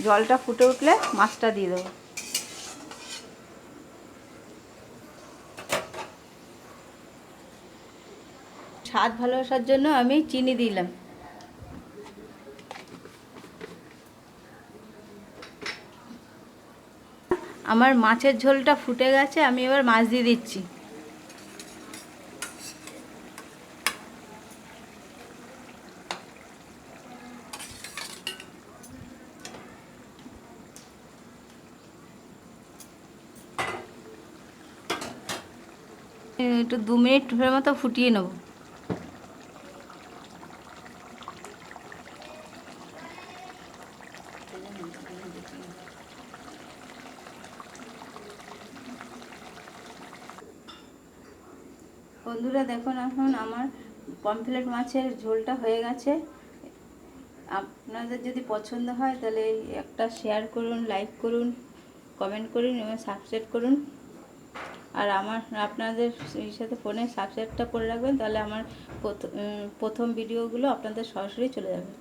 জলটা ফুটে উঠলে মাছটা দিয়ে দেবো। স্বাদ ভালোবাসার জন্য আমি চিনি দিলাম। আমার মাছের ঝোলটা ফুটে গেছে, আমি এবার মাছ দিয়ে দিচ্ছি। একটু 2 মিনিটের মতো ফুটিয়ে নেব। বন্ধুরা দেখুন, এখন আমার পমফ্রেট মাছের ঝোলটা হয়ে গেছে। আপনাদের যদি পছন্দ হয় তাহলে একটা শেয়ার করুন, লাইক করুন, কমেন্ট করুন এবং সাবস্ক্রাইব করুন। আর আপনাদের সাথে ফোনে সাবস্ক্রাইবটা করে রাখবেন, তাহলে আমার প্রথম ভিডিওগুলো আপনাদের সরাসরি চলে যাবে।